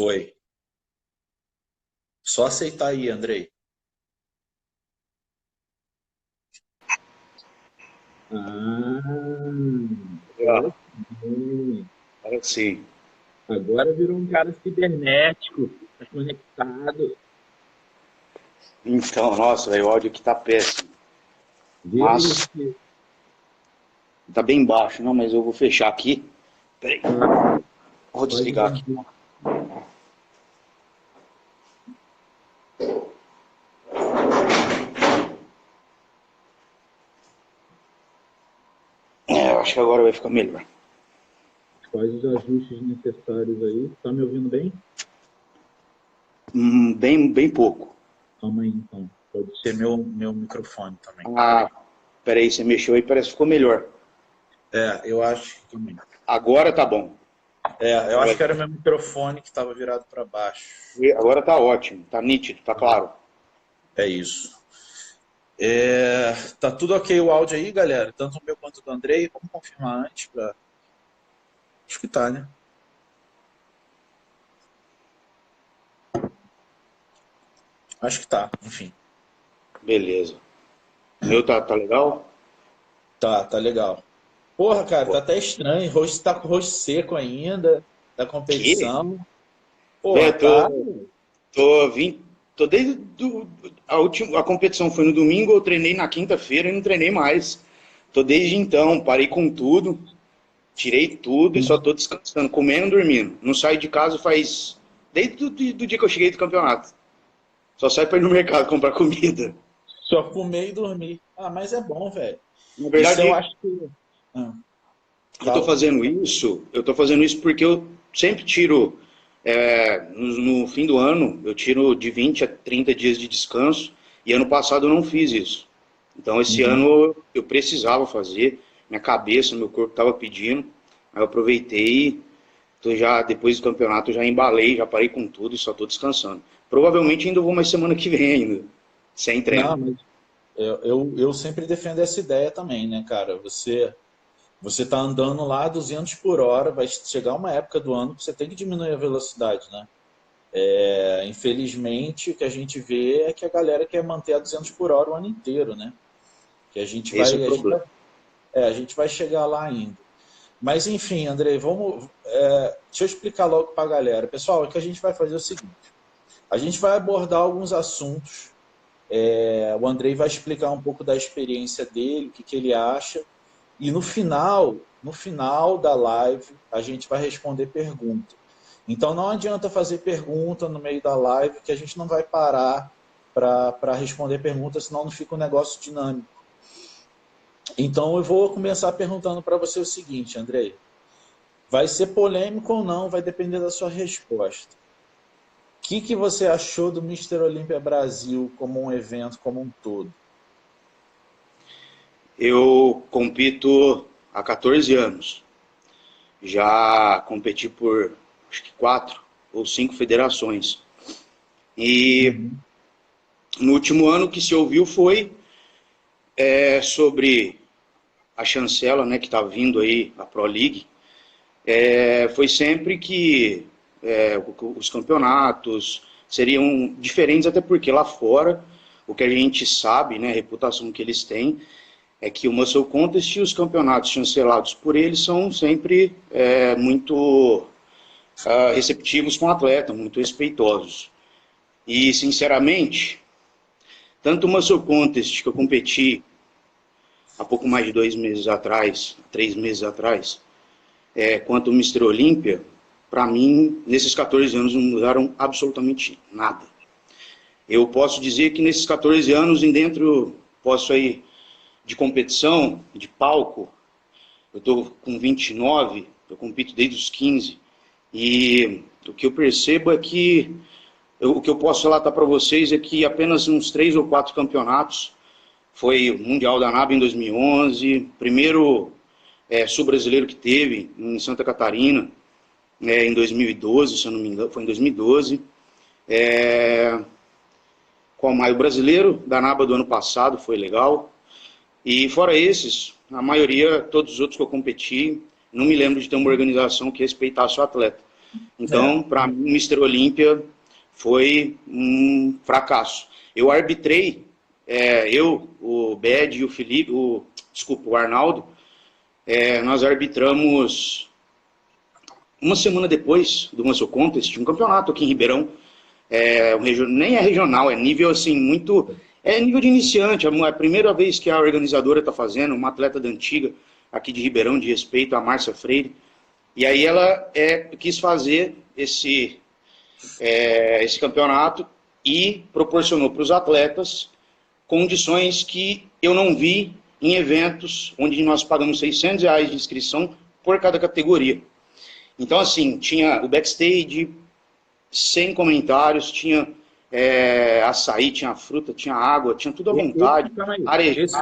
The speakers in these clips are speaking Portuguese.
Foi. Só aceitar aí, Andrei. Ah, Agora sim. agora sim. Agora virou um cara cibernético, tá conectado. Então, nossa, véio, o áudio aqui tá péssimo. Vê aí Mas se tá bem baixo, não, mas eu vou fechar aqui. Peraí, tá, vou pode desligar aqui. ver. Eu acho que agora vai ficar melhor. Faz os ajustes necessários aí. Tá me ouvindo bem? Bem pouco. Calma aí, então. Pode ser meu microfone também. Ah, peraí, você mexeu aí, parece que ficou melhor. Eu acho que também. Agora tá bom. Eu acho que era meu microfone que estava virado para baixo. Agora tá ótimo, tá nítido, tá claro. É isso. Tá tudo ok o áudio aí, galera? Tanto o meu quanto do Andrei. Vamos confirmar antes para escutar, né? Acho que tá, enfim. Beleza. O meu tá legal? Tá legal. Porra, cara, tá Pô, até estranho. O rosto tá com o rosto seco ainda, da que? competição. Porra, Velho, tá. tô desde a competição foi no domingo, eu treinei na quinta-feira e não treinei mais. Tô desde então, parei com tudo, tirei tudo e só tô descansando, comendo e dormindo. Não saio de casa faz desde do dia que eu cheguei do campeonato. Só saio pra ir no mercado comprar comida. Só comer e dormir. Ah, mas é bom, velho. Na Isso eu verdade, acho que. Ah, eu tô fala. fazendo isso porque eu sempre tiro, no fim do ano, eu tiro de 20 a 30 dias de descanso, e ano passado eu não fiz isso. Então esse Uhum. ano eu precisava fazer, minha cabeça, meu corpo estava pedindo, aí eu aproveitei, tô já, depois do campeonato eu já embalei, já parei com tudo e só estou descansando. Provavelmente ainda vou mais semana que vem ainda, sem treino. Não, mas eu sempre defendo essa ideia também, né, cara? Você tá andando lá a 200 por hora, vai chegar uma época do ano que você tem que diminuir a velocidade, né? Infelizmente, o que a gente vê é que a galera quer manter a 200 por hora o ano inteiro, né? Que a gente Esse é o vai, a gente problema. vai, a gente vai chegar lá ainda. Mas enfim, Andrei, vamos. Deixa eu explicar logo para a galera. Pessoal, o que a gente vai fazer é o seguinte: a gente vai abordar alguns assuntos. O Andrei vai explicar um pouco da experiência dele, o que, que ele acha. E no final da live, a gente vai responder pergunta. Então não adianta fazer pergunta no meio da live, que a gente não vai parar para responder pergunta, senão não fica um negócio dinâmico. Então eu vou começar perguntando para você o seguinte, Andrei. Vai ser polêmico ou não, vai depender da sua resposta. O que você achou do Mister Olímpia Brasil como um evento como um todo? Eu compito há 14 anos. Já competi por acho que 4 ou 5 federações. E Uhum. no último ano o que se ouviu foi sobre a chancela, né, que está vindo aí, a Pro League. Foi sempre que os campeonatos seriam diferentes, até porque lá fora, o que a gente sabe, né, a reputação que eles têm, é que o Muscle Contest e os campeonatos chancelados por eles são sempre muito receptivos com o atleta, muito respeitosos. E, sinceramente, tanto o Muscle Contest que eu competi há pouco mais de 2 meses atrás, 3 meses atrás, quanto o Mister Olímpia, para mim, nesses 14 anos não mudaram absolutamente nada. Eu posso dizer que nesses 14 anos, em dentro, posso aí, de competição, de palco, eu estou com 29, eu compito desde os 15, e o que eu percebo é que o que eu posso relatar para vocês é que apenas uns 3 ou 4 campeonatos. Foi o Mundial da NAB em 2011, primeiro sul-brasileiro que teve em Santa Catarina, em 2012, se eu não me engano, foi em 2012. Com o brasileiro da NABA do ano passado, foi legal. E fora esses, a maioria, todos os outros que eu competi, não me lembro de ter uma organização que respeitasse o atleta. Então, para mim, o Mister Olímpia foi um fracasso. Eu arbitrei, o Bed e o Felipe, o Arnaldo, nós arbitramos uma semana depois do Muscle Contest, um campeonato aqui em Ribeirão, nem é regional, é nível assim, nível de iniciante, é a primeira vez que a organizadora está fazendo, uma atleta da antiga, aqui de Ribeirão, de respeito, a Márcia Freire, e aí ela quis fazer esse campeonato e proporcionou para os atletas condições que eu não vi em eventos onde nós pagamos R$600 de inscrição por cada categoria. Então, assim, tinha o backstage, sem comentários, tinha açaí, tinha fruta, tinha água, tinha tudo à vontade, arejado. Esse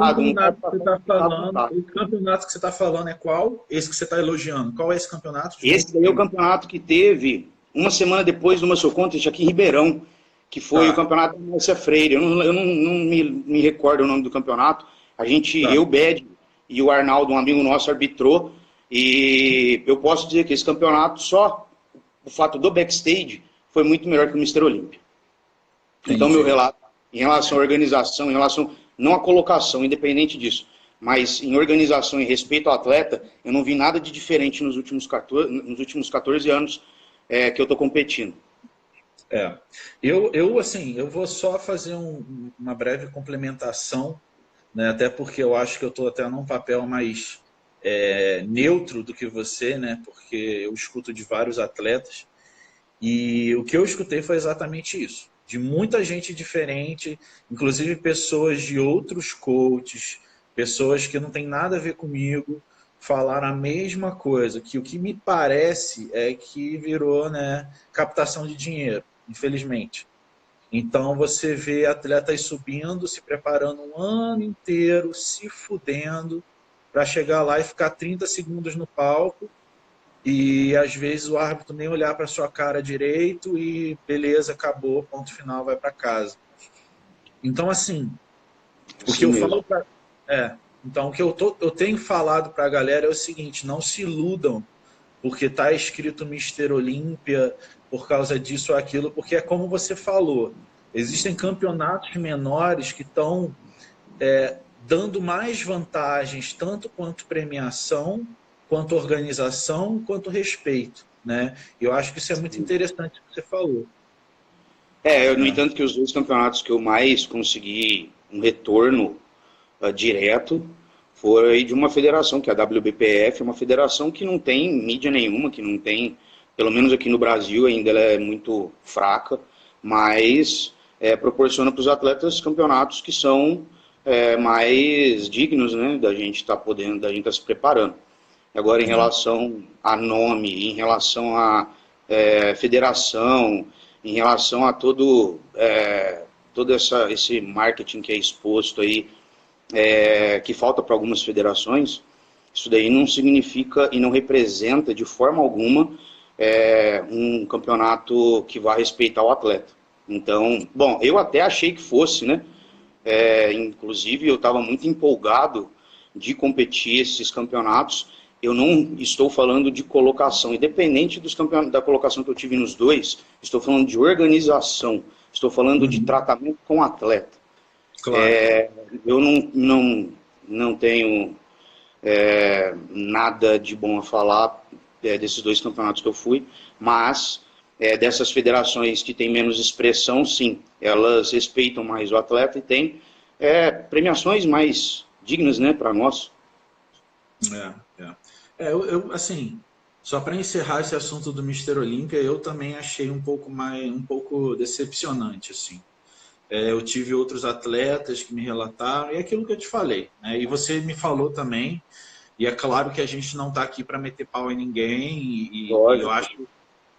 campeonato que você está falando é qual? Esse que você está elogiando. Qual é esse campeonato? Esse daí é o campeonato que teve uma semana depois do Muscle Contest aqui em Ribeirão, que foi o campeonato da Márcia Freire. Eu não me recordo o nome do campeonato. Eu, o Bed e o Arnaldo, um amigo nosso, arbitrou. E eu posso dizer que esse campeonato, só o fato do backstage, foi muito melhor que o Mister Olímpia. Então, meu relato, em relação à organização, em relação, não à colocação, independente disso, mas em organização e respeito ao atleta, eu não vi nada de diferente nos últimos 14 anos que eu estou competindo. Eu vou só fazer uma breve complementação, né, até porque eu acho que eu estou até num papel mais neutro do que você, né, porque eu escuto de vários atletas, e o que eu escutei foi exatamente isso, de muita gente diferente, inclusive pessoas de outros coaches, pessoas que não tem nada a ver comigo, falaram a mesma coisa, que o que me parece é que virou, né, captação de dinheiro, infelizmente. Então você vê atletas subindo, se preparando um ano inteiro, se fudendo, para chegar lá e ficar 30 segundos no palco, e às vezes o árbitro nem olhar para sua cara direito e beleza, acabou, ponto final, vai para casa. Então, assim, o que eu falo pra... Então, o que eu tenho falado para a galera é o seguinte: não se iludam porque está escrito Mister Olímpia por causa disso ou aquilo, porque é como você falou, existem campeonatos menores que estão dando mais vantagens, tanto quanto premiação, quanto organização, quanto respeito, né? Eu acho que isso é muito interessante o que você falou. No entanto, que os dois campeonatos que eu mais consegui um retorno direto foi de uma federação, que é a WBPF, uma federação que não tem mídia nenhuma, que não tem, pelo menos aqui no Brasil ainda ela é muito fraca, mas proporciona para os atletas campeonatos que são mais dignos, né, da gente estar se preparando. Agora, em relação a nome, em relação a federação, em relação a todo esse marketing que é exposto aí, que falta para algumas federações, isso daí não significa e não representa de forma alguma um campeonato que vá respeitar o atleta. Então, bom, eu até achei que fosse, né? Inclusive, eu estava muito empolgado de competir esses campeonatos. Eu não estou falando de colocação, independente da colocação que eu tive nos dois, estou falando de organização, estou falando de tratamento com o atleta. Claro. Eu não tenho nada de bom a falar desses dois campeonatos que eu fui, mas dessas federações que têm menos expressão, sim, elas respeitam mais o atleta e têm premiações mais dignas, né, para nós. Assim, só para encerrar esse assunto do Mister Olímpia, eu também achei um pouco decepcionante, assim. Eu tive outros atletas que me relataram, e é aquilo que eu te falei, né? E você me falou também, e é claro que a gente não está aqui para meter pau em ninguém, e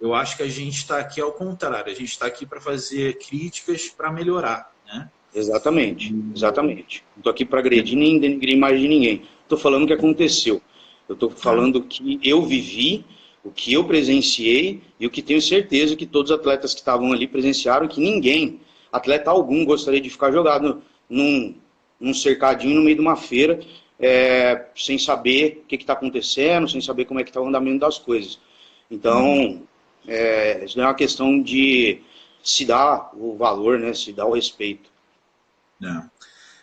eu acho que a gente está aqui ao contrário, a gente está aqui para fazer críticas para melhorar, né? Exatamente. Não estou aqui para agredir nem denigrir mais de ninguém. Estou falando o que aconteceu. Eu estou falando o que eu vivi, o que eu presenciei, e o que tenho certeza que todos os atletas que estavam ali presenciaram, que ninguém, atleta algum, gostaria de ficar jogado num cercadinho no meio de uma feira, sem saber o que está acontecendo, sem saber como é que está o andamento das coisas. Então, Isso não é uma questão de se dar o valor, né? Se dar o respeito.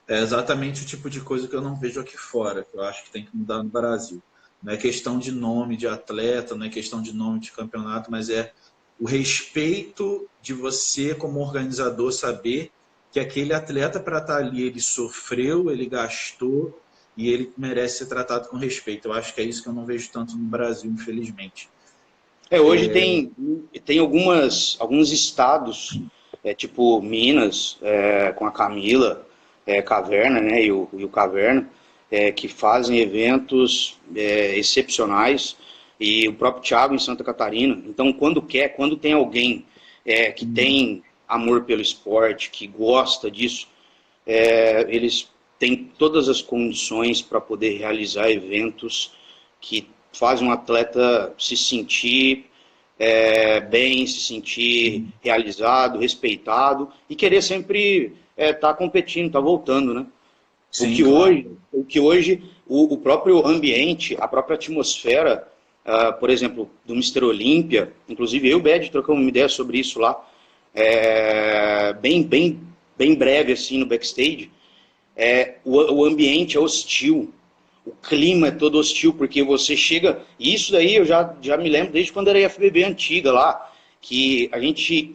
É exatamente o tipo de coisa que eu não vejo aqui fora, que eu acho que tem que mudar no Brasil. Não é questão de nome de atleta, não é questão de nome de campeonato, mas é o respeito de você, como organizador, saber que aquele atleta, para estar ali, ele sofreu, ele gastou e ele merece ser tratado com respeito. Eu acho que é isso que eu não vejo tanto no Brasil, infelizmente. Hoje tem alguns estados, tipo Minas, com a Camila Caverna, né, e o Caverna, que fazem eventos excepcionais, e o próprio Thiago em Santa Catarina. Então, quando tem alguém que tem amor pelo esporte, que gosta disso, eles têm todas as condições para poder realizar eventos que fazem um atleta se sentir bem, se sentir realizado, respeitado e querer sempre estar competindo, estar voltando, né? Sim, claro. O que hoje o próprio ambiente, a própria atmosfera, por exemplo, do Mister Olímpia, inclusive eu e o Bed trocamos uma ideia sobre isso lá, bem breve assim no backstage. O ambiente é hostil, o clima é todo hostil, porque você chega, e isso daí eu já me lembro desde quando era a IFBB antiga lá, que a gente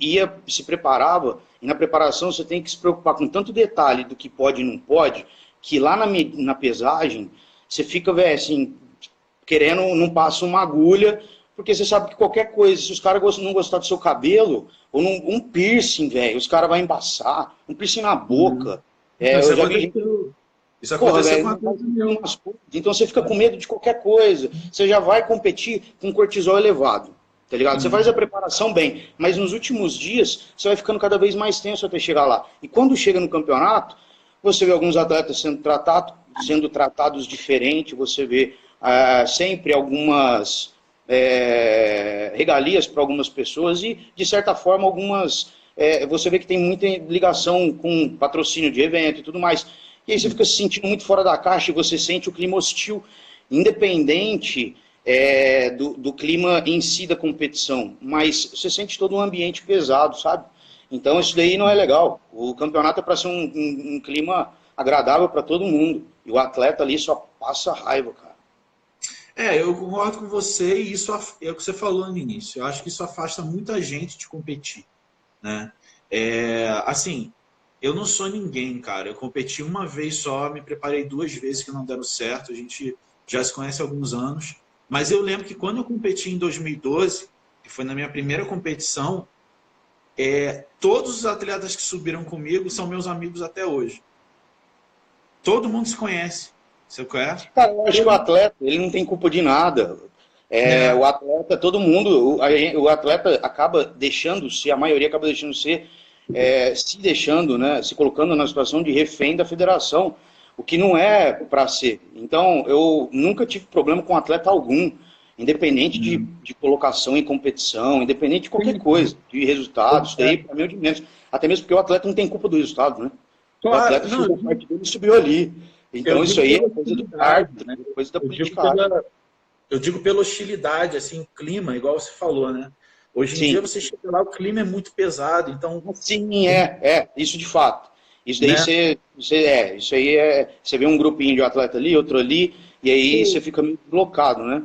se preparava, e na preparação você tem que se preocupar com tanto detalhe do que pode e não pode, que lá na pesagem, você fica, velho, assim, querendo, não passa uma agulha, porque você sabe que qualquer coisa, se os caras não gostar do seu cabelo, ou um piercing, velho, os caras vão embaçar, um piercing na boca. Isso Eu já vi gente. aconteceu, isso Porra, aconteceu com velho, a coisa meu. então você fica com medo de qualquer coisa. Você já vai competir com cortisol elevado, tá ligado? Você faz a preparação bem, mas nos últimos dias você vai ficando cada vez mais tenso até chegar lá. E quando chega no campeonato, você vê alguns atletas sendo tratados diferente, você vê sempre algumas regalias para algumas pessoas e, de certa forma, você vê que tem muita ligação com patrocínio de evento e tudo mais. E aí você fica se sentindo muito fora da caixa e você sente o clima hostil, independente do clima em si da competição, mas você sente todo um ambiente pesado, sabe? Então isso daí não é legal. O campeonato é para ser um clima agradável para todo mundo. E o atleta ali só passa raiva, cara. Eu concordo com você e isso é o que você falou no início. Eu acho que isso afasta muita gente de competir, né? Assim, eu não sou ninguém, cara. Eu competi uma vez só, me preparei 2 vezes que não deram certo. A gente já se conhece há alguns anos. Mas eu lembro que quando eu competi em 2012, que foi na minha primeira competição, todos os atletas que subiram comigo são meus amigos até hoje. Todo mundo se conhece. Você conhece? Cara, eu acho que o atleta, ele não tem culpa de nada. O atleta, todo mundo, o atleta acaba deixando-se, a maioria acaba deixando-se, se deixando, né, se colocando na situação de refém da federação, o que não é para ser. Então, eu nunca tive problema com atleta algum, independente de colocação em competição, independente de qualquer coisa, de resultados, isso daí para mim é o de menos. Até mesmo porque o atleta não tem culpa do resultado, né? O atleta fez a parte dele e subiu ali. Então isso aí é coisa do árbitro, né? Coisa da politicagem. Eu digo pela hostilidade, assim, o clima, igual você falou, né? Hoje em dia você chega lá, o clima é muito pesado, então... Sim, isso de fato. Isso daí né? você vê um grupinho de atleta ali, outro ali, e aí você fica meio bloqueado, né?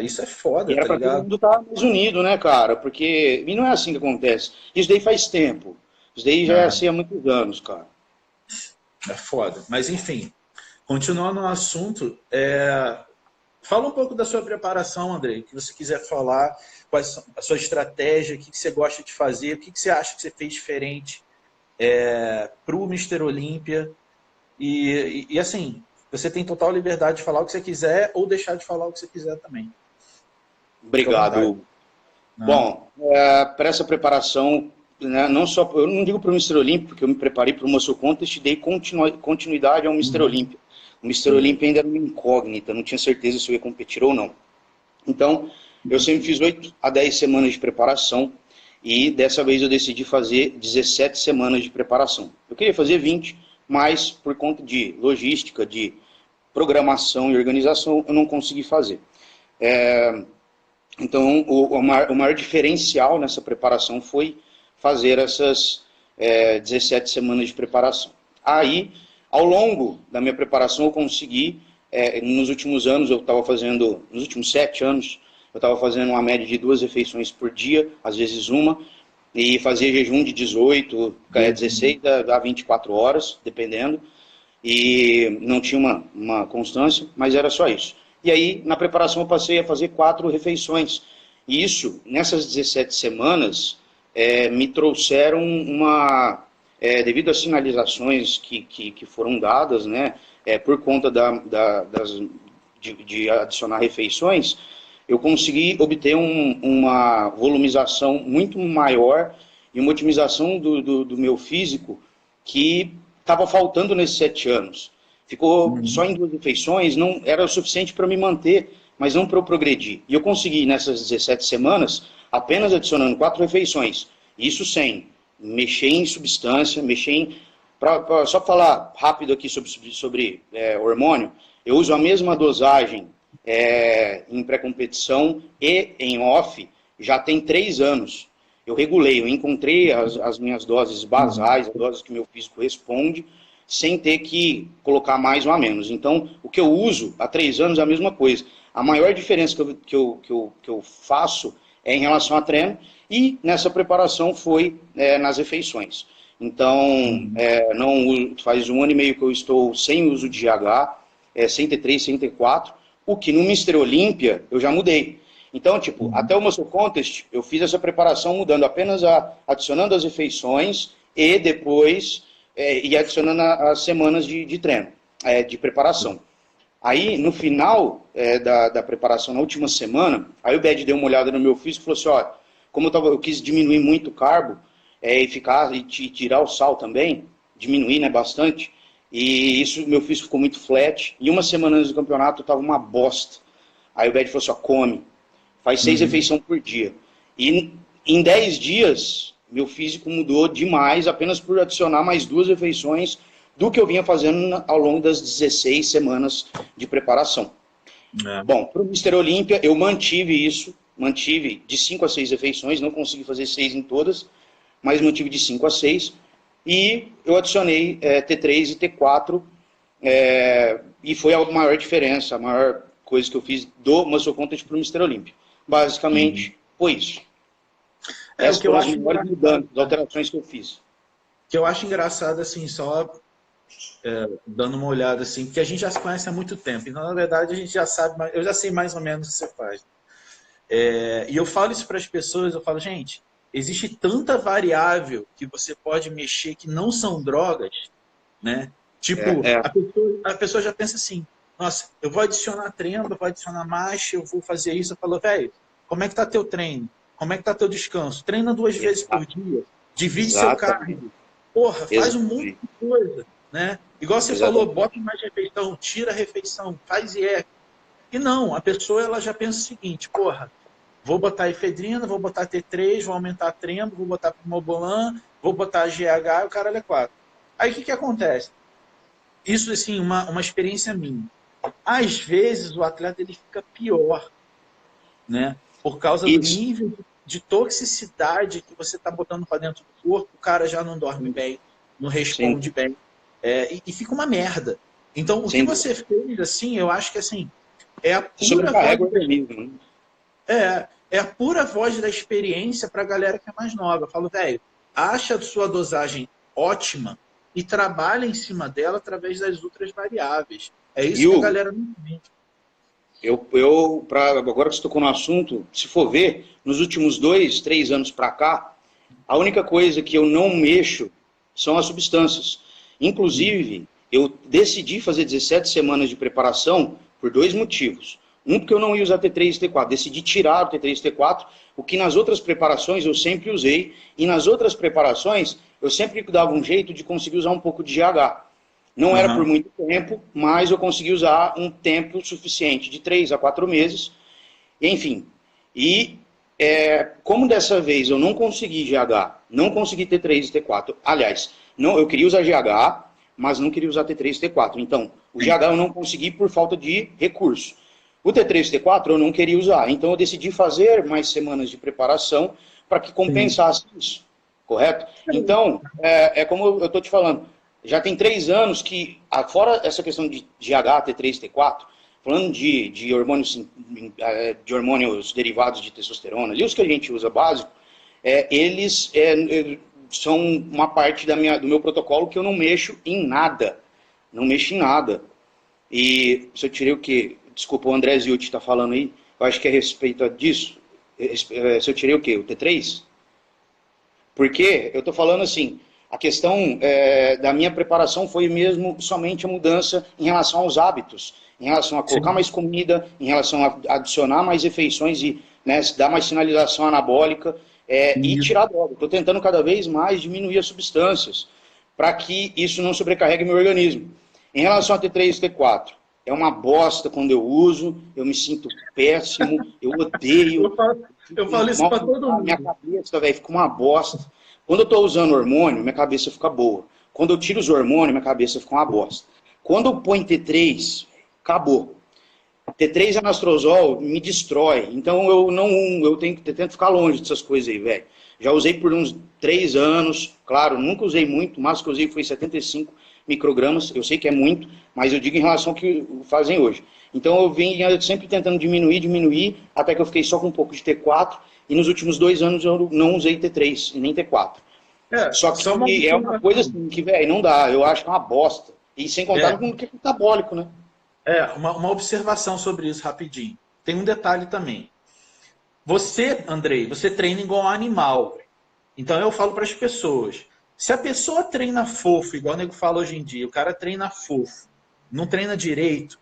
Isso é foda, E era tá pra todo ligado? mundo estar mais unido, né, cara? Porque. E não é assim que acontece. Isso daí faz tempo. Isso daí já é assim há muitos anos, cara. É foda. Mas enfim, continuando no assunto, fala um pouco da sua preparação, Andrei, o que você quiser falar, qual a sua estratégia, o que você gosta de fazer, o que você acha que você fez diferente para o Mister Olímpia. E assim, você tem total liberdade de falar o que você quiser ou deixar de falar o que você quiser também. Obrigado. Bom, para essa preparação, né, não só, eu não digo para o Mister Olímpia, porque eu me preparei para o Muscle Contest e dei continuidade ao Mister Olímpia. O Mister Olímpia ainda era uma incógnita, não tinha certeza se eu ia competir ou não. Então, eu sempre fiz 8 a 10 semanas de preparação e dessa vez eu decidi fazer 17 semanas de preparação. Eu queria fazer 20, mas por conta de logística, de programação e organização, eu não consegui fazer. Então, o maior diferencial nessa preparação foi fazer essas 17 semanas de preparação. Aí, ao longo da minha preparação, eu consegui, nos últimos anos, nos últimos 7 anos, eu estava fazendo uma média de 2 refeições por dia, às vezes uma, e fazia jejum de 18, 16 a 24 horas, dependendo, e não tinha uma constância, mas era só isso. E aí, na preparação, eu passei a fazer 4 refeições. E isso, nessas 17 semanas, me trouxeram devido às sinalizações que foram dadas, né, por conta de adicionar refeições, eu consegui obter uma volumização muito maior e uma otimização do meu físico que estava faltando nesses 7 anos. Ficou só em 2 refeições, não era o suficiente para me manter, mas não para eu progredir. E eu consegui, nessas 17 semanas, apenas adicionando 4 refeições. Isso sem mexer em substância, só falar rápido aqui sobre hormônio, eu uso a mesma dosagem em pré-competição e em off já tem 3 anos. Eu regulei, eu encontrei as minhas doses basais, as doses que meu físico responde, sem ter que colocar mais ou a menos. Então, o que eu uso há 3 anos é a mesma coisa. A maior diferença que eu faço é em relação a treino, e nessa preparação foi nas refeições. Então, faz 1 ano e meio que eu estou sem uso de GH, sem T3, sem T4, o que no Mister Olímpia eu já mudei. Então, até o Muscle Contest, eu fiz essa preparação mudando apenas adicionando as refeições e depois e adicionando as semanas de treino, de preparação. Aí, no final da preparação, na última semana, aí o Bed deu uma olhada no meu físico e falou assim, ó, como eu quis diminuir muito o carbo e tirar o sal também, diminuir, né, bastante, e isso, meu físico ficou muito flat, e 1 semana antes do campeonato eu tava uma bosta. Aí o Bed falou assim, ó, come, faz 6 refeições por dia. E em 10 dias, meu físico mudou demais, apenas por adicionar mais 2 refeições do que eu vinha fazendo ao longo das 16 semanas de preparação. Bom, para o Mister Olímpia, eu mantive de 5 a 6 refeições, não consegui fazer 6 em todas, mas mantive de 5 a 6, e eu adicionei T3 e T4, e foi a maior diferença, a maior coisa que eu fiz do Muscle Content para o Mister Olímpia. Basicamente, foi isso. Essas foram as melhores mudanças, as alterações que eu fiz. O que eu acho engraçado, assim, só dando uma olhada, assim, porque a gente já se conhece há muito tempo, então, na verdade, a gente já sabe, eu já sei mais ou menos o que você faz. E eu falo isso para as pessoas, eu falo, gente, existe tanta variável que você pode mexer que não são drogas, né? Tipo, a pessoa já pensa assim, nossa, eu vou adicionar treino, eu vou adicionar marcha, eu vou fazer isso. Eu falo, velho, como é que tá teu treino? Como é que tá teu descanso? Treina 2 vezes por dia, divide seu cardio. Porra, faz um monte de coisa, né? Igual você falou, bota mais refeição, tira a refeição, faz IF. E não, a pessoa ela já pensa o seguinte, porra, vou botar efedrina, vou botar T3, vou aumentar trembo, vou botar primobolan, vou botar GH e o caralho é 4. Aí o que acontece? Isso, assim, uma experiência minha. Às vezes o atleta ele fica pior, né? Por causa do nível de toxicidade que você está botando para dentro do corpo, o cara já não dorme bem, não responde bem, e fica uma merda. Então, o que você fez, assim, eu acho que assim, é a pura voz, é a pura voz da experiência para a galera que é mais nova. Eu falo, velho, acha a sua dosagem ótima e trabalha em cima dela através das outras variáveis. É isso que a galera não entende. Agora que você tocou no assunto, se for ver, nos últimos 2, 3 anos para cá, a única coisa que eu não mexo são as substâncias. Inclusive, eu decidi fazer 17 semanas de preparação por 2 motivos. Um, porque eu não ia usar T3 e T4. Decidi tirar o T3 e T4, o que nas outras preparações eu sempre usei. E nas outras preparações, eu sempre dava um jeito de conseguir usar um pouco de GH. Não era por muito tempo, mas eu consegui usar um tempo suficiente, de 3 a 4 meses. Enfim, como dessa vez eu não consegui GH, não consegui T3 e T4. Aliás, eu queria usar GH, mas não queria usar T3 e T4. Então, o GH eu não consegui por falta de recurso. O T3 e T4 eu não queria usar, então eu decidi fazer mais semanas de preparação para que compensasse isso, correto? Então, é como eu estou te falando, já tem 3 anos que, fora essa questão de GH, T3, T4, falando de hormônios derivados de testosterona, ali os que a gente usa básico, eles são uma parte do meu protocolo que eu não mexo em nada. Não mexo em nada. E se eu tirei o quê? Desculpa, o André Ziuti está falando aí, eu acho que é a respeito disso. Se eu tirei o quê? O T3? Porque eu estou falando assim, a questão da minha preparação foi mesmo somente a mudança em relação aos hábitos, em relação a colocar mais comida, em relação a adicionar mais refeições e, né, dar mais sinalização anabólica e tirar a droga. Estou tentando cada vez mais diminuir as substâncias para que isso não sobrecarregue meu organismo. Em relação a T3 e T4, é uma bosta quando eu uso, eu me sinto péssimo, eu odeio. Eu falo isso para todo mundo. Minha cabeça, velho, fica uma bosta. Quando eu estou usando hormônio, minha cabeça fica boa. Quando eu tiro os hormônios, minha cabeça fica uma bosta. Quando eu ponho T3, acabou. T3 anastrozol me destrói. Então eu tento ficar longe dessas coisas aí, velho. Já usei por uns 3 anos, claro, nunca usei muito, o máximo que eu usei foi 75 microgramas, eu sei que é muito, mas eu digo em relação ao que fazem hoje. Então eu vim sempre tentando diminuir, até que eu fiquei só com um pouco de T4, e nos últimos 2 anos eu não usei T3 e nem T4. Só que é uma coisa assim que, velho, não dá, eu acho que é uma bosta. E sem contar com o que é metabólico, né? Uma observação sobre isso rapidinho. Tem um detalhe também. Você, Andrei, você treina igual um animal. Então eu falo para as pessoas, se a pessoa treina fofo, igual o nego fala hoje em dia, o cara treina fofo, não treina direito,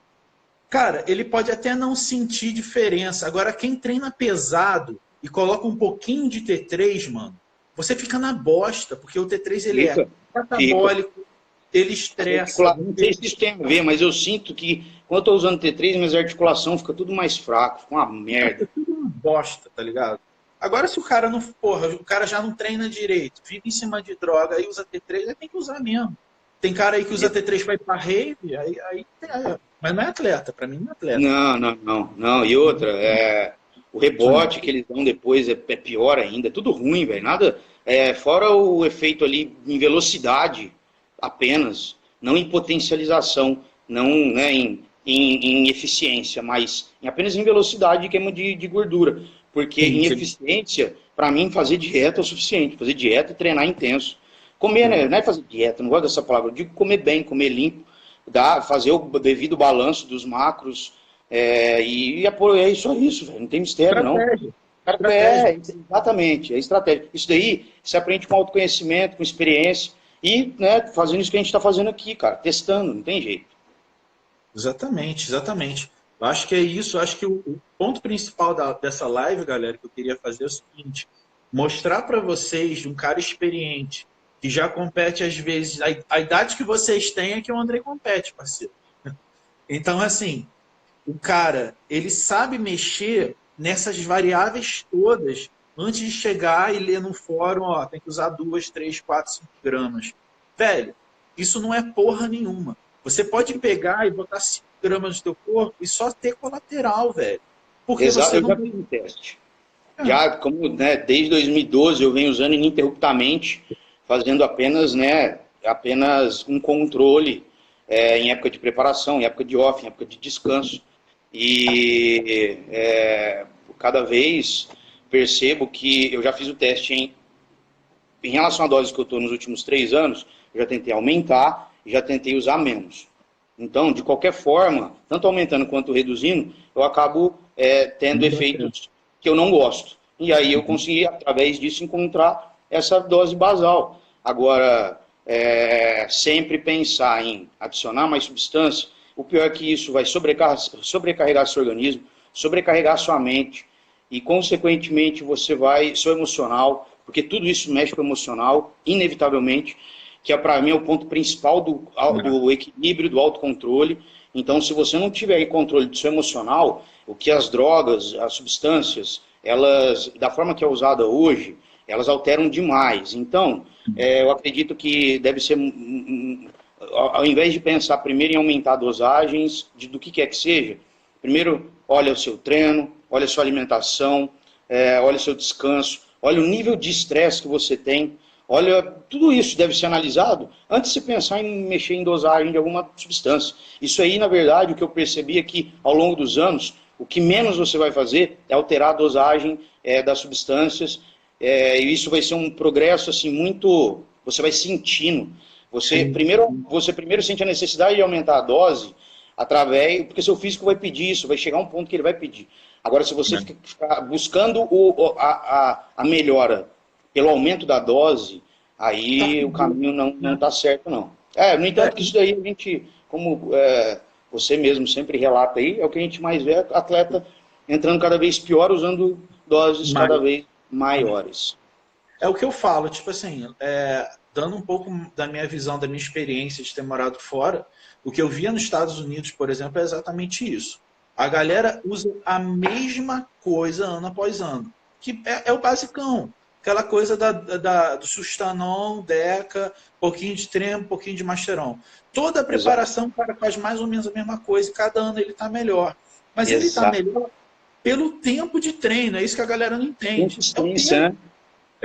cara, ele pode até não sentir diferença. Agora, quem treina pesado e coloca um pouquinho de T3, mano, você fica na bosta, porque o T3 ele é catabólico, ele estressa. Não sei se isso tem a ver, mas eu sinto que quando eu tô usando T3, minhas articulações ficam tudo mais fraco, fica uma merda. Fica tudo uma bosta, tá ligado? Agora, se o cara não, o cara já não treina direito, vive em cima de droga e usa T3, aí tem que usar mesmo. Tem cara aí que usa T3 para ir pra rave, mas não é atleta, para mim não é atleta. Não. E outra, o rebote que eles dão depois é pior ainda, é tudo ruim, velho. Nada, fora o efeito ali em velocidade apenas, não em potencialização, não, né, em eficiência, mas apenas em velocidade e queima de gordura. Porque em eficiência, para mim, fazer dieta é o suficiente. Fazer dieta e treinar intenso. Comer, né? Não é fazer dieta, não gosto dessa palavra. Eu digo comer bem, comer limpo, fazer o devido balanço dos macros. E é só isso, velho. Não tem mistério, estratégia. Não. Exatamente, é estratégia. Isso daí se aprende com autoconhecimento, com experiência. E, né, fazendo isso que a gente está fazendo aqui, cara. Testando, não tem jeito. Exatamente. Eu acho que é isso. Eu acho que o ponto principal dessa live, galera, que eu queria fazer é o seguinte: mostrar para vocês de um cara experiente, que já compete às vezes, a idade que vocês têm é que o André compete, parceiro. Então, assim, o cara, ele sabe mexer nessas variáveis todas antes de chegar e ler no fórum, ó, tem que usar 2, 3, 4, 5 gramas. Velho, isso não é porra nenhuma. Você pode pegar e botar 5 gramas no teu corpo e só ter colateral, velho. Porque exato, você não... eu já fiz um teste. Já, como, né, desde 2012 eu venho usando ininterruptamente, fazendo apenas um controle em época de preparação, em época de off, em época de descanso. E cada vez percebo que eu já fiz o teste em relação à dose que eu estou nos últimos 3 anos, eu já tentei aumentar e já tentei usar menos. Então, de qualquer forma, tanto aumentando quanto reduzindo, eu acabo tendo efeitos que eu não gosto. E aí eu consegui, através disso, encontrar essa dose basal. Agora, sempre pensar em adicionar mais substância, o pior é que isso vai sobrecarregar seu organismo, sobrecarregar sua mente, e, consequentemente, você vai, seu emocional, porque tudo isso mexe com o emocional, inevitavelmente, que para mim é o ponto principal do equilíbrio, do autocontrole. Então, se você não tiver controle do seu emocional, o que as drogas, as substâncias, elas, da forma que é usada hoje, elas alteram demais. Então, eu acredito que deve ser, ao invés de pensar primeiro em aumentar dosagens do que quer que seja, primeiro olha o seu treino, olha a sua alimentação, olha o seu descanso, olha o nível de estresse que você tem, olha, tudo isso deve ser analisado antes de pensar em mexer em dosagem de alguma substância. Isso aí, na verdade, o que eu percebi é que, ao longo dos anos, o que menos você vai fazer é alterar a dosagem das substâncias, e isso vai ser um progresso assim muito... Você vai sentindo. Você primeiro sente a necessidade de aumentar a dose, porque seu físico vai pedir isso, vai chegar um ponto que ele vai pedir. Agora, se você ficar buscando a melhora pelo aumento da dose, aí o caminho não está certo, não. No entanto, que isso daí a gente, como você mesmo sempre relata aí, é o que a gente mais vê, atleta entrando cada vez pior, usando doses cada vez maiores. É o que eu falo, tipo assim, dando um pouco da minha visão, da minha experiência de ter morado fora, o que eu via nos Estados Unidos, por exemplo, é exatamente isso. A galera usa a mesma coisa ano após ano, que é o basicão. Aquela coisa do Sustanon, Deca, pouquinho de Tremo, pouquinho de Masteron. Toda a preparação, o cara faz mais ou menos a mesma coisa, e cada ano ele está melhor. Mas ele está melhor pelo tempo de treino, é isso que a galera não entende. Consistência,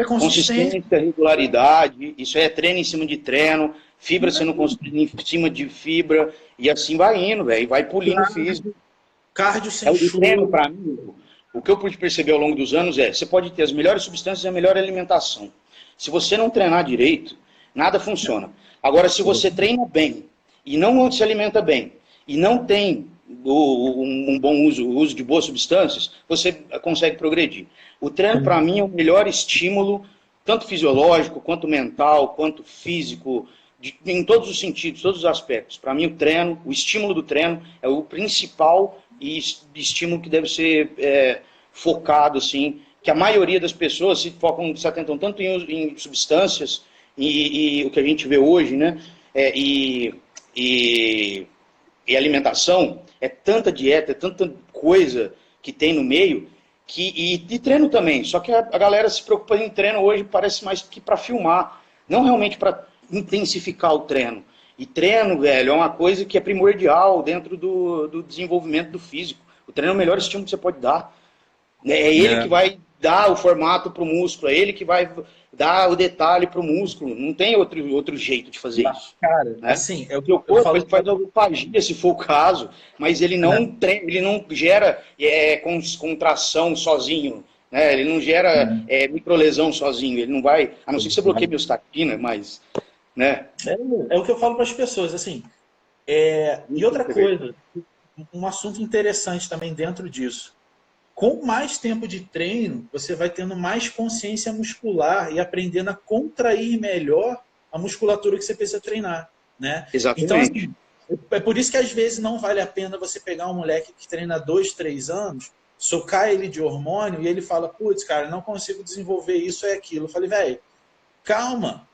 consistência, regularidade, isso é treino em cima de treino, fibra sendo construída em cima de fibra, e assim vai indo, velho, vai pulindo o físico. Cardio sem choro. O treino, para mim, o que eu pude perceber ao longo dos anos você pode ter as melhores substâncias e a melhor alimentação. Se você não treinar direito, nada funciona. Agora, se você treina bem, e não se alimenta bem, e não tem um bom uso de boas substâncias, você consegue progredir. O treino, para mim, é o melhor estímulo, tanto fisiológico, quanto mental, quanto físico, em todos os sentidos, todos os aspectos. Para mim, o estímulo do treino é o principal estímulo que deve ser focado, assim, que a maioria das pessoas se atentam tanto em substâncias, e o que a gente vê hoje, né, e alimentação, é tanta dieta, é tanta coisa que tem no meio, e treino também, só que a galera se preocupa em treino hoje, parece mais que para filmar, não realmente para intensificar o treino. E treino, velho, é uma coisa que é primordial dentro do desenvolvimento do físico. O treino é o melhor estímulo que você pode dar. É ele que vai dar o formato para o músculo, é ele que vai dar o detalhe para o músculo. Não tem outro jeito de fazer isso. Cara, né? Assim, o teu corpo ele faz autofagia, se for o caso, mas ele não gera contração sozinho. Né? Ele não gera microlesão sozinho. Ele não vai, a não ser que você bloqueie miostatina, mas... Né? É o que eu falo para as pessoas, assim. E outra coisa, um assunto interessante também dentro disso. Com mais tempo de treino, você vai tendo mais consciência muscular e aprendendo a contrair melhor a musculatura que você precisa treinar. Né? Exatamente. Então, assim, é por isso que às vezes não vale a pena você pegar um moleque que treina 2, 3 anos, socar ele de hormônio e ele fala, putz, cara, não consigo desenvolver isso ou aquilo. Eu falei, velho, calma.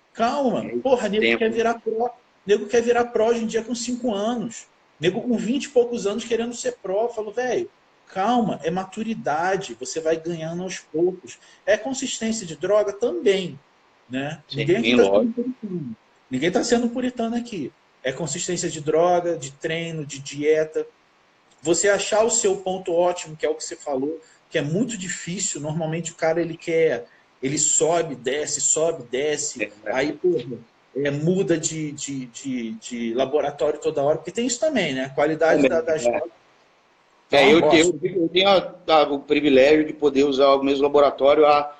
Porra, nego quer virar pro. Nego quer virar pro hoje em dia com 5 anos. Nego com 20 e poucos anos querendo ser pro. Eu falo, velho, calma, é maturidade. Você vai ganhando aos poucos. É consistência de droga também. Né? Sim, Ninguém está sendo puritano aqui. É consistência de droga, de treino, de dieta. Você achar o seu ponto ótimo, que é o que você falou, que é muito difícil. Normalmente o cara ele sobe, desce, aí porra, muda de laboratório toda hora, porque tem isso também, né? A qualidade das drogas. Eu tenho o privilégio de poder usar o mesmo laboratório há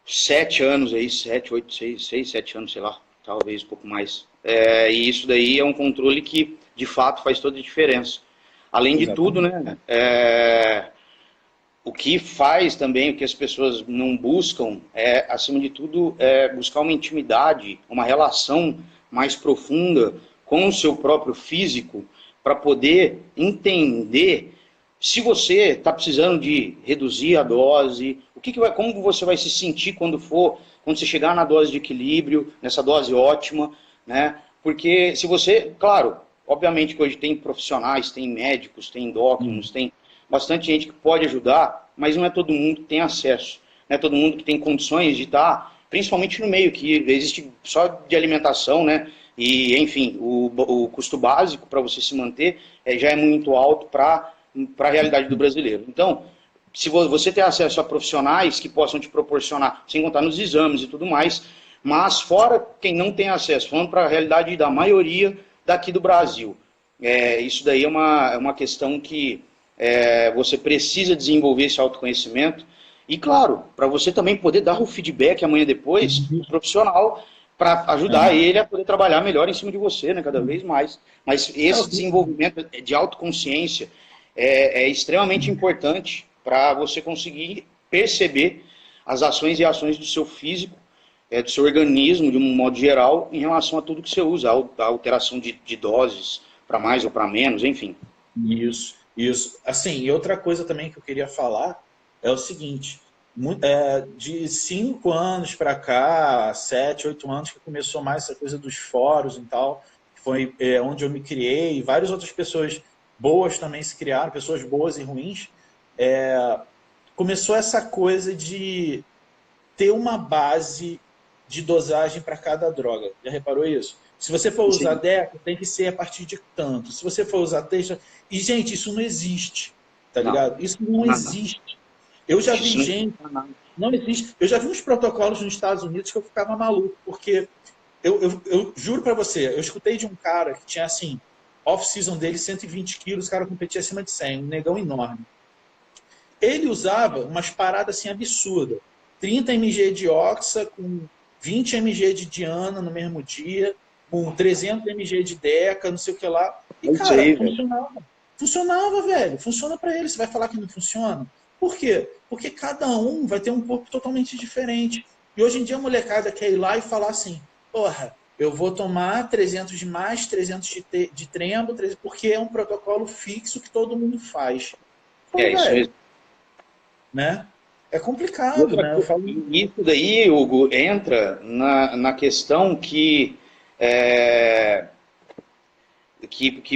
7 anos, 7 anos, sei lá, talvez um pouco mais. E isso daí é um controle que, de fato, faz toda a diferença. Além de tudo, né? O que faz também, o que as pessoas não buscam, acima de tudo, buscar uma intimidade, uma relação mais profunda com o seu próprio físico, para poder entender se você está precisando de reduzir a dose, como você vai se sentir quando você chegar na dose de equilíbrio, nessa dose ótima, né? Porque se você, claro, obviamente que hoje tem profissionais, tem médicos, tem endócrinos, tem bastante gente que pode ajudar, mas não é todo mundo que tem acesso. Não é todo mundo que tem condições de estar, principalmente no meio, que existe só de alimentação, né? E, enfim, o custo básico para você se manter já é muito alto para para a realidade do brasileiro. Então, se você tem acesso a profissionais que possam te proporcionar, sem contar nos exames e tudo mais, mas fora quem não tem acesso, falando para a realidade da maioria daqui do Brasil. Isso daí é uma questão que você precisa desenvolver esse autoconhecimento. E, claro, para você também poder dar o feedback amanhã depois, o profissional, para ajudar ele a poder trabalhar melhor em cima de você, né, cada vez mais. Mas esse desenvolvimento de autoconsciência é extremamente importante para você conseguir perceber as ações e ações do seu físico, do seu organismo, de um modo geral, em relação a tudo que você usa, a alteração de doses, para mais ou para menos, enfim. Isso. Assim, e outra coisa também que eu queria falar é o seguinte, de 5 anos para cá, 7, 8 anos, que começou mais essa coisa dos fóruns e tal, que foi onde eu me criei, e várias outras pessoas boas também se criaram, pessoas boas e ruins, começou essa coisa de ter uma base de dosagem para cada droga. Já reparou isso? Se você for usar Deca, tem que ser a partir de tanto. Se você for usar Texta... E, gente, isso não existe, tá ligado? Isso não existe. Eu já vi gente... Não existe. Eu já vi uns protocolos nos Estados Unidos que eu ficava maluco, porque eu juro para você, eu escutei de um cara que tinha, assim, off-season dele, 120 quilos, o cara competia acima de 100, um negão enorme. Ele usava umas paradas, assim, absurdas. 30 mg de Oxa com 20 mg de Diana no mesmo dia, com 300 mg de Deca, não sei o que lá. E, cara, funcionava. Funcionava, velho. Funciona para ele. Você vai falar que não funciona? Por quê? Porque cada um vai ter um corpo totalmente diferente. E hoje em dia a molecada quer ir lá e falar assim, porra, eu vou tomar 300 de mais, 300 de trembo, porque é um protocolo fixo que todo mundo faz. Pô, isso mesmo. Né? É complicado, né? Isso daí, Hugo, entra na questão que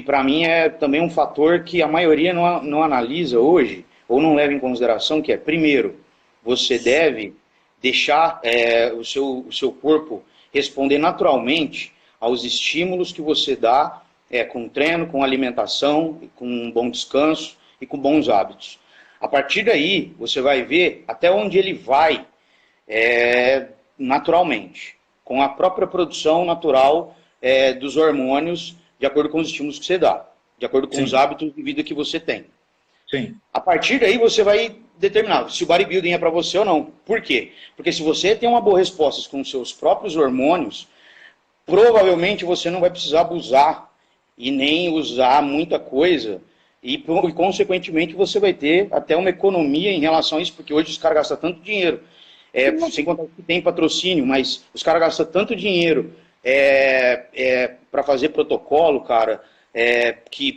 para mim é também um fator que a maioria não analisa hoje, ou não leva em consideração, que é, primeiro, você deve deixar o seu corpo responder naturalmente aos estímulos que você dá com treino, com alimentação, com um bom descanso e com bons hábitos. A partir daí, você vai ver até onde ele vai naturalmente, com a própria produção natural dos hormônios, de acordo com os estímulos que você dá, de acordo com os hábitos de vida que você tem. Sim. A partir daí, você vai determinar se o bodybuilding é para você ou não. Por quê? Porque se você tem uma boa resposta com os seus próprios hormônios, provavelmente você não vai precisar abusar e nem usar muita coisa e consequentemente, você vai ter até uma economia em relação a isso, porque hoje os caras gastam tanto dinheiro, sem contar que tem patrocínio, mas os caras gastam tanto dinheiro para fazer protocolo, cara,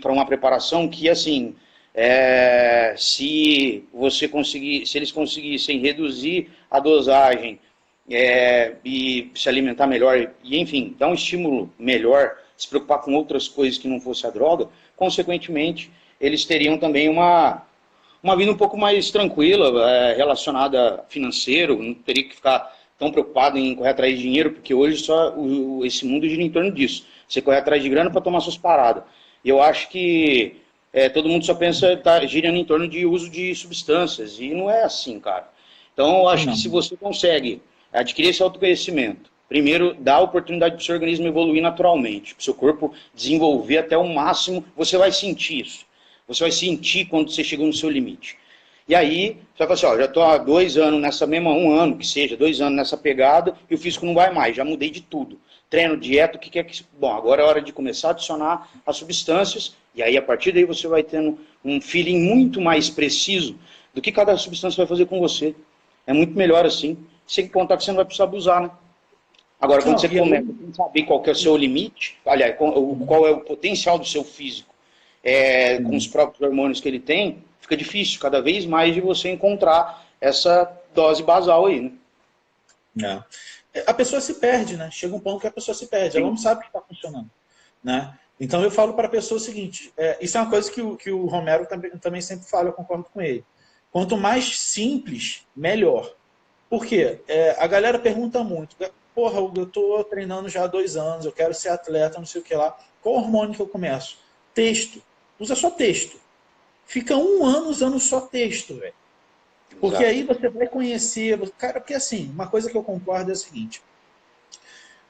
para uma preparação que, assim, se eles conseguissem reduzir a dosagem e se alimentar melhor, e enfim, dar um estímulo melhor, se preocupar com outras coisas que não fosse a droga, consequentemente, eles teriam também uma vida um pouco mais tranquila, relacionada a financeiro, não teria que ficar tão preocupado em correr atrás de dinheiro, porque hoje só esse mundo gira em torno disso. Você corre atrás de grana para tomar suas paradas. E eu acho que todo mundo só pensa girando em torno de uso de substâncias, e não é assim, cara. Então, eu acho que se você consegue adquirir esse autoconhecimento, primeiro, dá a oportunidade para o seu organismo evoluir naturalmente, para o seu corpo desenvolver até o máximo, você vai sentir isso. Você vai sentir quando você chegou no seu limite. E aí, você vai falar assim, já estou há 2 anos nessa mesma, 1 ano que seja, 2 anos nessa pegada, e o físico não vai mais, já mudei de tudo. Treino, dieta, o que é que... Bom, agora é hora de começar a adicionar as substâncias, e aí a partir daí você vai tendo um feeling muito mais preciso do que cada substância vai fazer com você. É muito melhor assim, sem contar que você não vai precisar abusar, né? Agora, quando você começa a saber qual que é o seu limite, aliás, qual é o potencial do seu físico, com os próprios hormônios que ele tem, fica difícil cada vez mais de você encontrar essa dose basal aí, né? A pessoa se perde, né? Chega um ponto que a pessoa se perde, ela não sabe o que está funcionando, né? Então eu falo para a pessoa o seguinte, isso é uma coisa que o Romero também sempre fala, eu concordo com ele. Quanto mais simples, melhor. Por quê? A galera pergunta muito, porra, eu estou treinando já há 2 anos, eu quero ser atleta, não sei o que lá. Qual hormônio que eu começo? Texto. Usa só texto. fica um ano usando só texto, velho. Porque Exato. aí você vai conhecer... Cara, porque assim, uma coisa que eu concordo é a seguinte.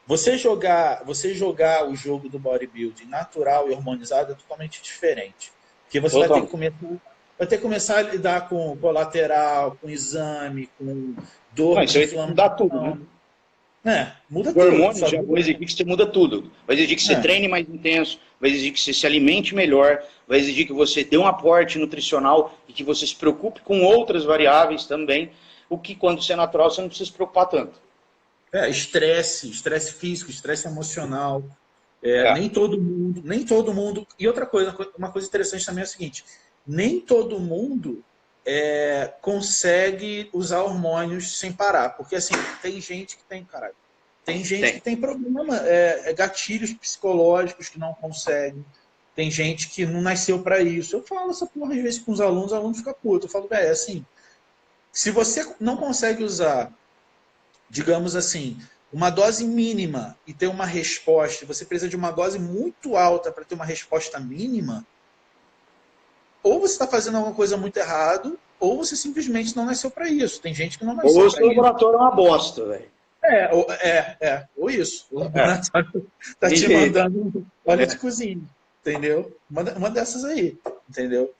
Você jogar o jogo do bodybuilding natural e hormonizado é totalmente diferente. Porque você Total. vai ter que começar a lidar com colateral, com exame, com dor Não, de isso aí tem que mudar tudo, né? inflamação. Né? Muda Os tudo. hormônios Sua já vão vida. exigir que você muda tudo. Vai exigir que você É. treine mais intenso, vai exigir que você se alimente melhor, vai exigir que você dê um aporte nutricional e que você se preocupe com outras variáveis também, o que quando você é natural você não precisa se preocupar tanto. Estresse físico, estresse emocional. É, Nem todo mundo. E outra coisa, uma coisa interessante também é o seguinte: nem todo mundo consegue usar hormônios sem parar. Porque assim, tem gente que tem, caralho, tem gente que tem. tem problema, gatilhos psicológicos que não conseguem. Tem gente que não nasceu para isso. Eu falo essa porra às vezes com os alunos ficam putos. Eu falo, assim, se você não consegue usar, digamos assim, uma dose mínima e ter uma resposta, você precisa de uma dose muito alta para ter uma resposta mínima, ou você está fazendo alguma coisa muito errado, ou você simplesmente não nasceu para isso. Tem gente que não Ou nasceu o para seu isso. laboratório é uma bosta, velho. Ou isso. O É, laboratório está tem te jeito. mandando óleo de É. cozinha, entendeu? Uma dessas aí, entendeu?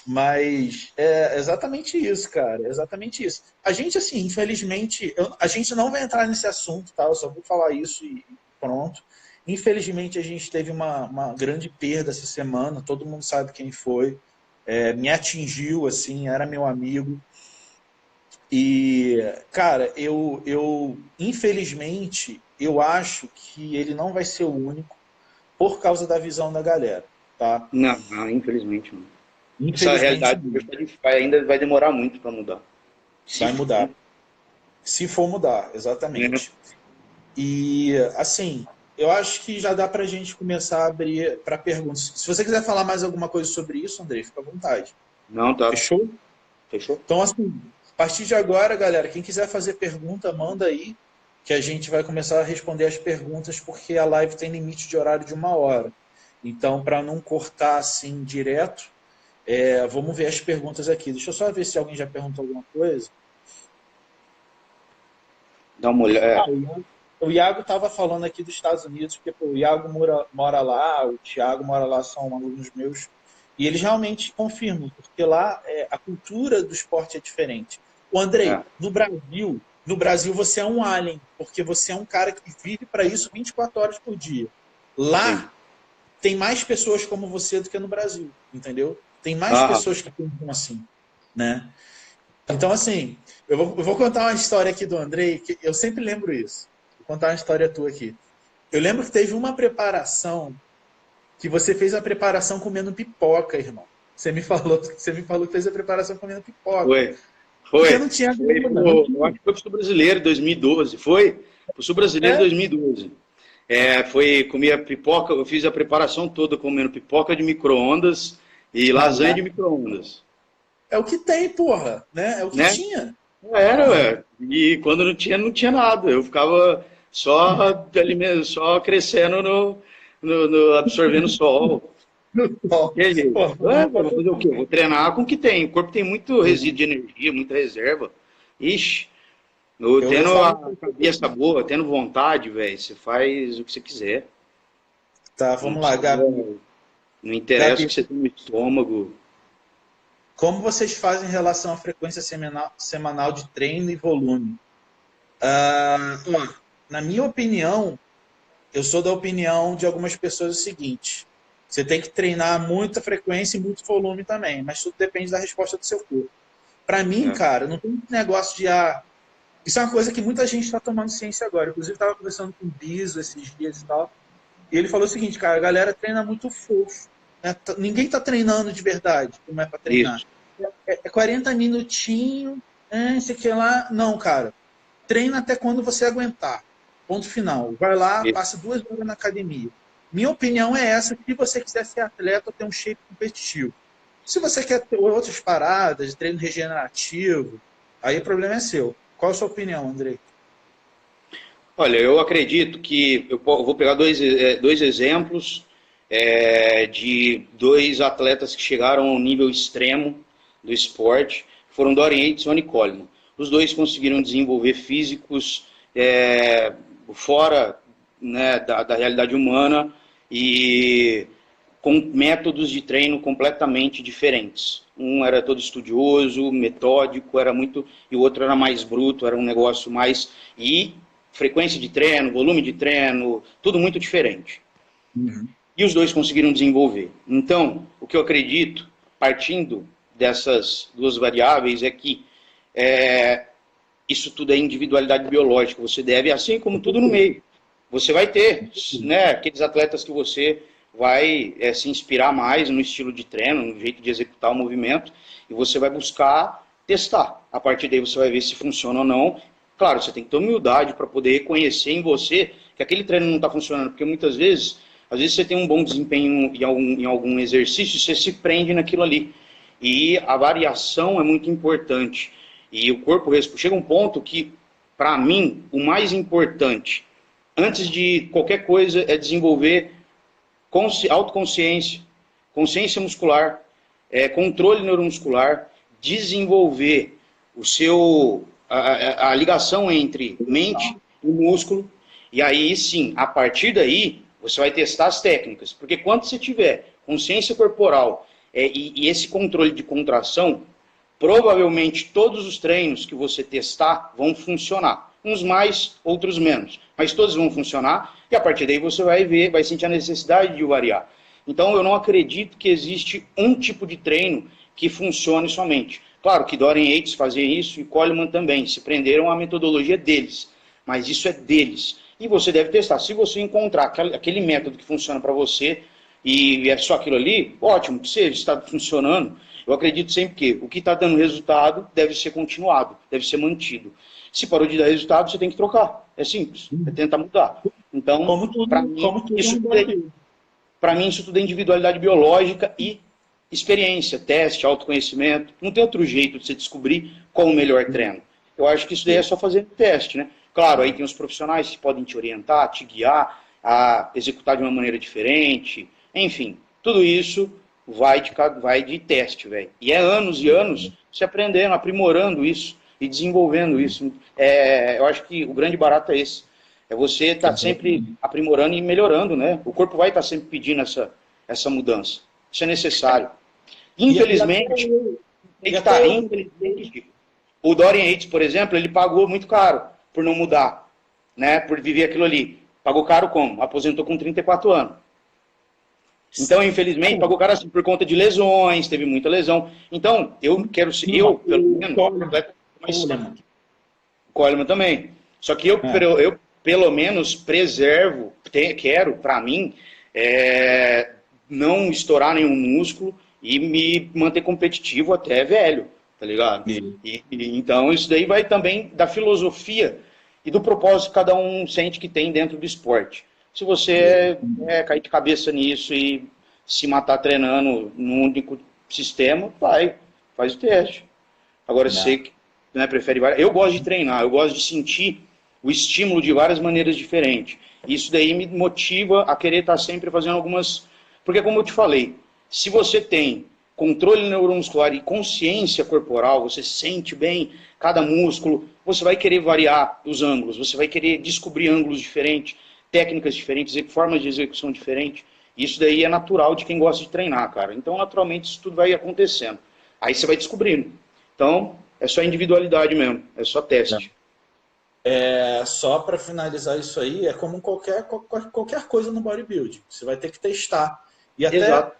Mas é exatamente isso, cara. É exatamente isso. A gente, assim, infelizmente, a gente não vai entrar nesse assunto, tá? Eu só vou falar isso e pronto. Infelizmente, a gente teve uma grande perda essa semana. Todo mundo sabe quem foi. Me atingiu, assim, era meu amigo. E, cara, infelizmente, eu acho que ele não vai ser o único por causa da visão da galera, tá? Não, não, infelizmente não. Essa Infelizmente, realidade não. ainda vai demorar muito para mudar. Se Vai for, mudar. Se for mudar, né? exatamente. E, assim, eu acho que já dá pra gente começar a abrir para perguntas. Se você quiser falar mais alguma coisa sobre isso, Andrei, fica à vontade. Não, tá. Fechou? Fechou? Então, assim, a partir de agora, galera, quem quiser fazer pergunta, manda aí, que a gente vai começar a responder as perguntas, porque a live tem limite de horário de 1 hora. Então, para não cortar assim direto, vamos ver as perguntas aqui. Deixa eu só ver se alguém já perguntou alguma coisa. Dá uma olhada. Ah, o Iago estava falando aqui dos Estados Unidos, porque pô, o Iago mora lá, o Thiago mora lá, são alunos meus, e eles realmente confirmam, porque lá a cultura do esporte é diferente. O Andrei, É. no Brasil você é um alien, porque você é um cara que vive para isso 24 horas por dia. Sim. Lá tem mais pessoas como você do que no Brasil, entendeu? Tem mais Ah, pessoas que pensam assim, né? Então, assim, eu vou contar uma história aqui do Andrei, que eu sempre lembro isso. Vou contar uma história tua aqui. Eu lembro que teve uma preparação que você fez a preparação comendo pipoca, irmão. Você me falou que fez a preparação comendo pipoca. foi. Porque não Foi. tinha Foi grana, não pro, eu tinha. acho que foi pro Sul Brasileiro 2012. Foi pro Sul Brasileiro É, 2012. Comia pipoca, eu fiz a preparação toda comendo pipoca de micro-ondas e lasanha lá de micro-ondas. é o que tem, porra, né? É o que Né? tinha. Era, Porra. ué. E quando não tinha, não tinha nada. Eu ficava só crescendo absorvendo sol. Ó, E aí? porra, Vou fazer o quê? Vou treinar com o que tem. O corpo tem muito resíduo de energia, muita reserva. Ixi, eu tendo falo. a cabeça boa, tendo vontade, velho, você faz o que você quiser. Tá, Não vamos lá, precisa, Gabi. não interessa o Gabi, que você tem no estômago. como vocês fazem em relação à frequência semanal de treino e volume? Ó, na minha opinião, eu sou da opinião de algumas pessoas o seguinte: você tem que treinar muita frequência e muito volume também, mas tudo depende da resposta do seu corpo. Para mim, Né? cara, não tem negócio de isso é uma coisa que muita gente está tomando ciência agora. Inclusive, estava conversando com o Biso esses dias e tal. E ele falou o seguinte, cara, a galera treina muito fofo. Né? Ninguém está treinando de verdade, como é para treinar. Isso. É 40 minutinhos, isso aqui lá. Não, cara. Treina até quando você aguentar. Ponto final. Vai lá, Isso. passa 2 horas na academia. Minha opinião é essa, se você quiser ser atleta ou ter um shape competitivo. Se você quer ter outras paradas, treino regenerativo, aí o problema é seu. Qual a sua opinião, Andrei? Olha, eu acredito que eu vou pegar dois exemplos. de dois atletas que chegaram ao nível extremo do esporte, foram Dorian Yates e Ronnie Coleman. Os dois conseguiram desenvolver físicos fora, né, da realidade humana e com métodos de treino completamente diferentes. Um era todo estudioso, metódico, e o outro era mais bruto, era um negócio mais... E frequência de treino, volume de treino, tudo muito diferente. Uhum. E os dois conseguiram desenvolver. Então, o que eu acredito, partindo dessas duas variáveis, é que isso tudo é individualidade biológica. Você deve, assim como tudo no meio, você vai ter, né, aqueles atletas que você vai se inspirar mais no estilo de treino, no jeito de executar o movimento, e você vai buscar testar. A partir daí você vai ver se funciona ou não. Claro, você tem que ter humildade para poder reconhecer em você que aquele treino não está funcionando, porque muitas vezes, às vezes você tem um bom desempenho em algum exercício, você se prende naquilo ali. E a variação é muito importante. E o corpo chega um ponto que, para mim, o mais importante, antes de qualquer coisa, é desenvolver autoconsciência, consciência muscular, controle neuromuscular, desenvolver a ligação entre mente e músculo, e aí sim, a partir daí, você vai testar as técnicas, porque quando você tiver consciência corporal e esse controle de contração, provavelmente todos os treinos que você testar vão funcionar. Uns mais, outros menos. Mas todos vão funcionar e a partir daí você vai ver, vai sentir a necessidade de variar. Então eu não acredito que existe um tipo de treino que funcione somente. Claro que Dorian Yates fazia isso e Coleman também, se prenderam à metodologia deles. Mas isso é deles. E você deve testar. Se você encontrar aquele método que funciona para você e é só aquilo ali, ótimo, que seja, está funcionando. Eu acredito sempre que o que está dando resultado deve ser continuado, deve ser mantido. Se parou de dar resultado, você tem que trocar. É simples, é tentar mudar. Então, para mim, isso tudo é individualidade biológica e experiência, teste, autoconhecimento. Não tem outro jeito de você descobrir qual o melhor treino. Eu acho que isso daí é só fazer teste, né? Claro, aí tem os profissionais que podem te orientar, te guiar a executar de uma maneira diferente. Enfim, tudo isso vai de teste, velho. E é anos e anos se aprendendo, aprimorando isso e desenvolvendo isso. Eu acho que o grande barato é esse. É você estar sempre aprimorando e melhorando, né? O corpo vai estar sempre pedindo essa mudança. Isso é necessário. Infelizmente, o Dorian Yates, por exemplo, ele pagou muito caro por não mudar, né? Por viver aquilo ali. Pagou caro como? Aposentou com 34 anos. Então, infelizmente, pagou caro assim por conta de lesões, teve muita lesão. Então, eu quero ser, pelo menos, Coleman também. Só que eu pelo menos, quero, para mim, não estourar nenhum músculo e me manter competitivo até velho, tá ligado? Então, isso daí vai também da filosofia e do propósito que cada um sente que tem dentro do esporte. Se você cair de cabeça nisso e se matar treinando num único sistema, faz o teste. Agora, se você prefere várias... Eu gosto de treinar, eu gosto de sentir o estímulo de várias maneiras diferentes. Isso daí me motiva a querer estar sempre fazendo algumas... Porque, como eu te falei, se você tem controle neuromuscular e consciência corporal, você sente bem cada músculo, você vai querer variar os ângulos, você vai querer descobrir ângulos diferentes, técnicas diferentes, formas de execução diferentes. Isso daí é natural de quem gosta de treinar, cara. Então, naturalmente, isso tudo vai acontecendo. Aí você vai descobrindo. Então, é só individualidade mesmo, é só teste. Só para finalizar isso aí, é como qualquer coisa no bodybuilding. Você vai ter que testar. E até,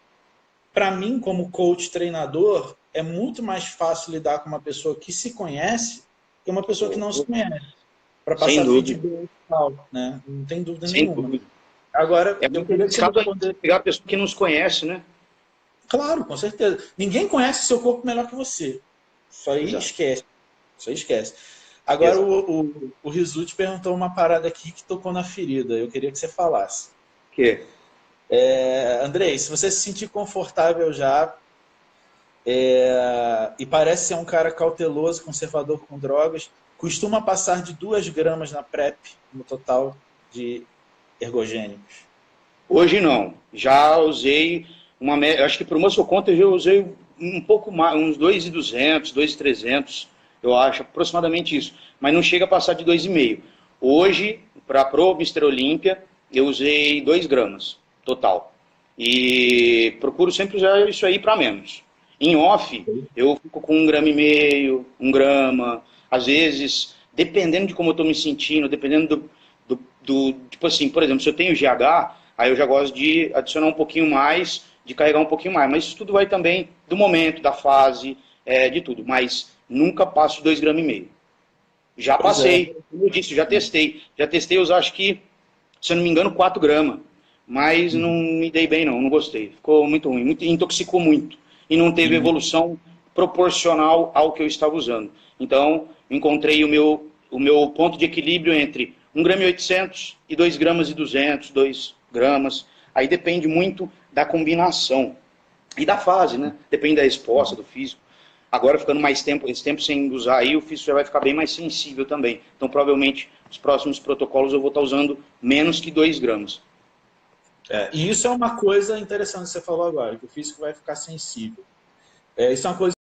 para mim, como coach, treinador, é muito mais fácil lidar com uma pessoa que se conhece que uma pessoa que não se conhece. Para passar feedback, né? Não tem dúvida nenhuma. Dúvida. Agora, eu queria que pegar a pessoa que nos conhece, né? Claro, com certeza. Ninguém conhece seu corpo melhor que você. Isso aí esquece. Isso aí esquece. Agora, o Rizuti perguntou uma parada aqui que tocou na ferida. Eu queria que você falasse. O quê? Andrei, se você se sentir confortável já e parece ser um cara cauteloso, conservador com drogas, costuma passar de 2 gramas na PrEP no total de ergogênicos. Hoje não. Já usei acho que por muscle conta eu já usei um pouco mais, uns 2.200, 2.300, eu acho, aproximadamente isso. Mas não chega a passar de 2,5. Hoje, para pro Mr. Olímpia, eu usei 2 gramas total. E procuro sempre usar isso aí para menos. Em off, eu fico com 1,5 grama, 1 grama. Às vezes, dependendo de como eu estou me sentindo, dependendo tipo assim, por exemplo, se eu tenho GH, aí eu já gosto de adicionar um pouquinho mais, de carregar um pouquinho mais. Mas isso tudo vai também do momento, da fase, de tudo. Mas nunca passo de 2,5 gramas. Já passei, como eu disse, já testei. Já testei usar, acho que, se eu não me engano, 4 gramas. Mas não me dei bem, não gostei. Ficou muito ruim, intoxicou muito. E não teve evolução proporcional ao que eu estava usando. Então, encontrei o meu ponto de equilíbrio entre 1,8 gramas e 2,2 gramas, 2 gramas. Aí depende muito da combinação. E da fase, né? Depende da resposta, do físico. Agora, ficando mais tempo, esse tempo sem usar aí, o físico já vai ficar bem mais sensível também. Então, provavelmente, os próximos protocolos eu vou estar usando menos que 2 gramas. E isso é uma coisa interessante que você falou agora, que o físico vai ficar sensível. Isso é uma coisa